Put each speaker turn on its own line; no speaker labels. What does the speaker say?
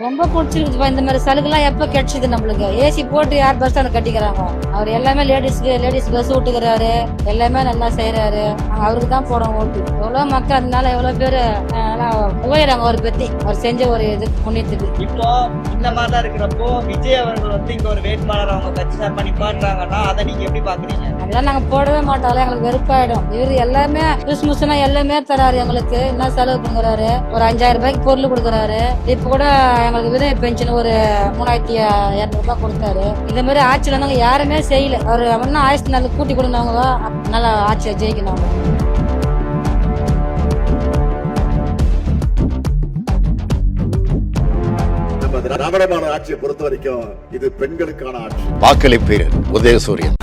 ரொம்ப பிடிச்சிருக்குப்பா. இந்த மாதிரி சலுகைலாம் எப்ப கிடைச்சது நம்மளுக்கு? ஏசி போட்டு யார் பஸ் ஸ்டாண்ட் கட்டிக்கிறாங்க? அவர் எல்லாமே லேடிஸ் பஸ் விட்டுக்கிறாரு, எல்லாமே நல்லா செய்யறாரு. அவருக்கு தான் போடும் ஓட்டு. எவ்வளவு மக்கள் அதனால எவ்வளவு பேரு போயிடறாங்க அவரை பத்தி, அவர் செஞ்ச ஒரு இது புண்ணியத்துக்கு.
இப்போ இந்த மாதிரிலாம் இருக்கிறப்போ விஜய் அவர்கள் வந்து இங்க ஒரு வேட்பாளர் அவங்க கட்சி சார்பா நிப்பாட்டுறாங்கன்னா அதை நீங்க எப்படி பாக்குறீங்க?
அதெல்லாம் நாங்க போடவே மாட்டோம், எங்களுக்கு வெறுப்பாயிடும். இவரு எல்லாமே கிறிஸ்துமஸ்னா எல்லாமே தராரு எங்களுக்கு. என்ன செலவு பண்ணுறாரு? ஒரு 5000 ரூபாய்க்கு பொருள் கொடுக்குறாரு. இப்ப கூட எங்களுக்கு விதவை பென்ஷன் ஒரு 3200 ரூபாய் கொடுத்தாரு. இந்த மாதிரி ஆட்சியில நாங்க யாருமே செய்யல. அவர் ஒன்னும் ஆயிரத்தி நாள் கூட்டி கொடுத்தவங்க நல்லா ஆட்சியை ஜெயிக்கணும்.
திராவிடமான ஆட்சியை பொறுத்த வரைக்கும் இது பெண்களுக்கான ஆட்சி.
வாக்களிப்பீர் உதயசூரியன்.